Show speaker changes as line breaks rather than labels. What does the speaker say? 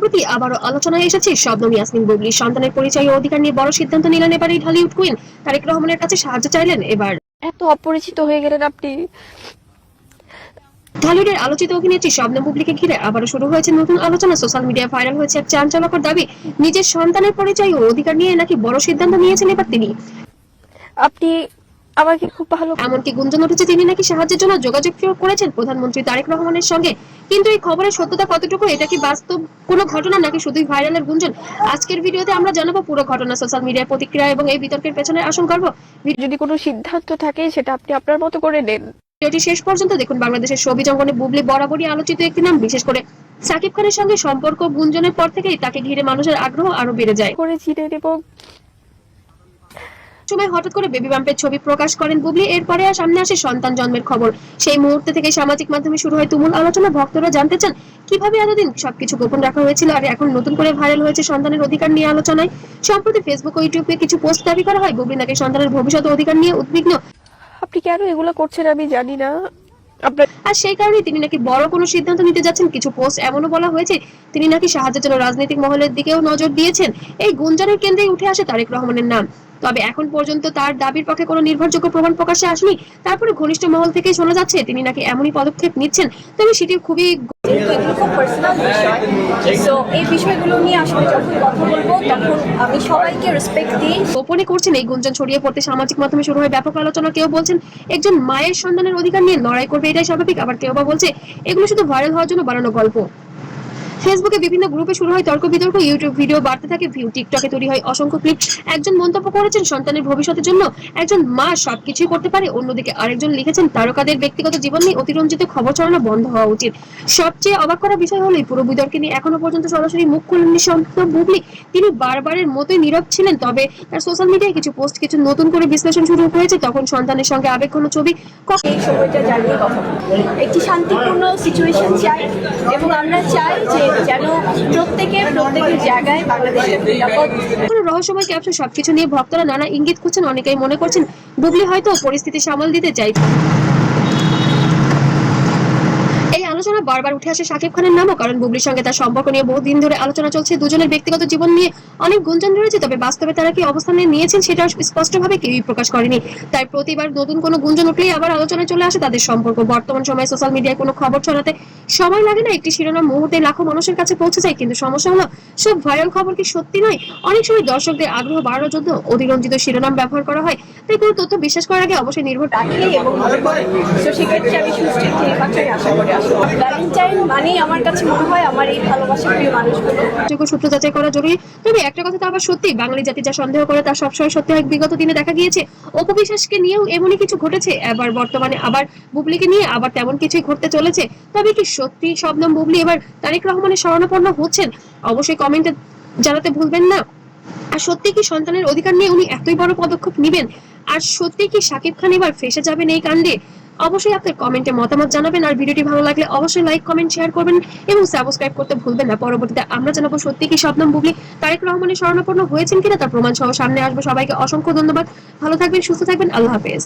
সম্প্রতি আবারও আলোচনায় এসেছে শবনম ইয়াসমিন বুবলির সন্তানের পরিচয় ও অধিকার নিয়ে বড় সিদ্ধান্ত নিলেন এবার এই ঢালিউড কুইন। তারেক রহমানের কাছে সাহায্য চাইলেন এবার।
এত অপরিচিত হয়ে গেলেন আপনি।
ঢালিউডের আলোচিত অভিনেত্রী শবনম বুবলিকে ঘিরে আবারও শুরু হয়েছে নতুন আলোচনা। সোশ্যাল মিডিয়ায় ভাইরাল হয়েছে এক চাঞ্চল্যকর দাবি, নিজের সন্তানের পরিচয় ও অধিকার নিয়ে নাকি বড় সিদ্ধান্ত নিয়েছেন এবার তিনি।
আপনি আমাকে খুব ভালো।
এমনকি গুঞ্জন উঠেছে তিনি নাকি সাহায্যের জন্য যোগাযোগ করেছেন প্রধানমন্ত্রী তারেক রহমানের সঙ্গে। কিন্তু এই খবরের সত্যতা কতটুকু, এটা কি বাস্তব কোনো ঘটনা নাকি শুধুই ভাইরালের গুঞ্জন? আজকের ভিডিওতে আমরা জানাবো পুরো ঘটনা, সোশ্যাল মিডিয়ার প্রতিক্রিয়া এবং এই বিতর্কের পেছনে আসল গল্প।
যদি কোনো সিদ্ধান্ত থাকে সেটা আপনি আপনার মতো করে নেন।
ভিডিওটি শেষ পর্যন্ত দেখুন। বাংলাদেশের ছবি জঙ্গলে বুবলি বরাবরই আলোচিত একটি নাম, বিশেষ করে সাকিব খানের সঙ্গে সম্পর্ক গুঞ্জনের পর থেকেই তাকে ঘিরে মানুষের আগ্রহ আরো বেড়ে যায়।
করে চিনেন এবং
সময় হঠাৎ করে বেবি বাম্পের ছবি প্রকাশ করেন বুবলি। এরপরে আর সামনে আসে সন্তান জন্মের খবর। সেই মুহূর্তে থেকে সামাজিক মাধ্যমে শুরু হয় তুমুল আলোচনা। ভক্তরা জানতে চান কিভাবে এতদিন সবকিছু গোপন রাখা হয়েছিল আর এখন নতুন করে ভাইরাল হয়েছে সন্তানের অধিকার নিয়ে আলোচনায়। সম্প্রতি ফেসবুক ও ইউটিউবে কিছু পোস্ট দাবি করা হয় বুবলি নাকি সন্তানের ভবিষ্যৎ অধিকার নিয়ে উদ্বিগ্ন।
আপনি কেন এগুলো করছেন আমি জানি না।
আর সেই কারণে তিনি নাকি বড় কোনো সিদ্ধান্ত নিতে যাচ্ছেন। কিছু পোস্ট এমনও বলা হয়েছে তিনি নাকি সাহায্যের জন্য রাজনৈতিক মহলের দিকেও নজর দিয়েছেন। এই গুঞ্জনের কেন্দ্রেই উঠে আসে তারেক রহমানের নাম। তবে এখন পর্যন্ত তার দাবির পক্ষে কোনো নির্ভরযোগ্য প্রমাণ প্রকাশ্যে আসেনি। তারপরে ঘনিষ্ঠ মহল থেকেই শোনা যাচ্ছে তিনি নাকি এমনই পদক্ষেপ নিচ্ছেন। তবে সেটি খুবই
এই বিষয়গুলো নিয়ে আসলে যখন কথা বলবো তখন আমি সবাইকে রেসপেক্ট দিই।
গোপনে করছেন। এই গুঞ্জন ছড়িয়ে পড়তে সামাজিক মাধ্যমে শুরু হয় ব্যাপক আলোচনা। কেউ বলছেন একজন মায়ের সন্তানের অধিকার নিয়ে লড়াই করবে, এটাই স্বাভাবিক। আবার কেউ বা বলছে এগুলো শুধু ভাইরাল হওয়ার জন্য বানানো গল্প। ফেসবুকে বিভিন্ন গ্রুপে শুরু হয় তর্ক বিতর্ক, ইউটিউব ভিডিও বাড়তে থাকে ভিউ, টিকটকে তৈরি হয় অসংখ্য ক্লিপ। একজন মন্তব্য করেছেন সন্তানের ভবিষ্যতের জন্য একজন মা সবকিছুই করতে পারে, অন্যদিকে আরেকজন লিখেছেন তারকাদের ব্যক্তিগত জীবন নিয়ে অতিরঞ্জিত খবর ছড়ানো বন্ধ হওয়া উচিত। সবচেয়ে অবাক করা বিষয় হলো এই পুরো বিতর্কে নিয়ে এখনো পর্যন্ত সরাসরি মুখ খুলেননি শবনম বুবলি। তিনি বারবারের মতোই নীরব ছিলেন। তবে তার সোশ্যাল মিডিয়ায় কিছু পোস্ট, কিছু নতুন করে বিশ্লেষণ শুরু হয়েছে। তখন সন্তানের সঙ্গে আবেগঘন ছবি।
এই সময়টা জানিয়ে কথা একটি শান্তিপূর্ণ সিচুয়েশন চাই এবং আমরা চাই যে যেন প্রত্যেকের জায়গায় বাংলাদেশের নিরাপদ।
রহস্যময় ক্যাপশন সবকিছু নিয়ে ভক্তরা নানা ইঙ্গিত খুঁজছেন। অনেকেই মনে করছেন বুবলি হয়তো পরিস্থিতি সামাল দিতে চাই। এই আলোচনা বারবার উঠে আসে শাকিব খানের নামও, কারণ বুবলির সঙ্গে তার সম্পর্ক নিয়ে বহুদিন ধরে আলোচনা চলছে। দুজনের ব্যক্তিগত জীবন নিয়ে অনেক গুঞ্জন রয়েছে, তবে বাস্তবে তারা কি অবস্থানে নিয়েছেন সেটা স্পষ্টভাবে কেউই প্রকাশ করেনি। তাই প্রতিবার নতুন কোনো গুঞ্জন উঠলেই আবার আলোচনায় চলে আসে তাদের সম্পর্ক। বর্তমান সময়ে সোশ্যাল মিডিয়ায় কোনো খবর ছড়াতে সময় লাগে না, একটি শিরোনাম মুহূর্তে লাখো মানুষের কাছে পৌঁছে যায়। কিন্তু সমস্যা হলো সব ভাইরাল খবর কি সত্যি নয়। অনেক সময় দর্শকদের আগ্রহ বাড়ানোর জন্য অতিরঞ্জিত শিরোনাম ব্যবহার করা হয়। তাই কোনো তথ্য বিশ্বাস করার আগে অবশ্যই নির্ভর
রাখে এবং ভালো করে। তো সেক্ষেত্রে আমি সুস্থির পাঠাই আশা করি। ভ্যালেন্টাইন মানে আমার কাছে মনে হয় আমার এই ভালোবাসা প্রিয় মানুষগুলো
সূত্র যাচাই করা জরুরি। তবে একটা কথা তো আবার সত্যি, বাঙালি জাতি যা সন্দেহ করে তা সবসময় সত্যি হয়। বিগত দিনে দেখা গিয়েছে অপবিশ্বাসকে নিয়েও এমনই কিছু ঘটেছে, এবার বর্তমানে আবার বুবলিকে নিয়ে আবার তেমন কিছুই ঘটতে চলেছে। তবে কি সত্যি শবনম বুবলি এবার তারেক রহমানের শরণাপন্ন হচ্ছেন? অবশ্যই কমেন্টে জানাতে ভুলবেন না। আর সত্যি কি সন্তানের অধিকার নিয়ে উনি এতই বড় পদক্ষেপ নেবেন? আর সত্যি কি শাকিব খান এবার ফেঁসে যাবেন এই কাণ্ডে? অবশ্যই আপনার কমেন্টে মতামত জানাবেন। আর ভিডিওটি ভালো লাগলে অবশ্যই লাইক, কমেন্ট, শেয়ার করবেন এবং সাবস্ক্রাইব করতে ভুলবেন না। পরবর্তীতে আমরা জানাবো সত্যি কি শবনম বুবলি তারেক রহমানের শরণাপন্ন হয়েছেন কিনা, তার প্রমাণ সহ সামনে আসবে। সবাইকে অসংখ্য ধন্যবাদ। ভালো থাকবেন, সুস্থ থাকবেন, আল্লাহ হাফেজ।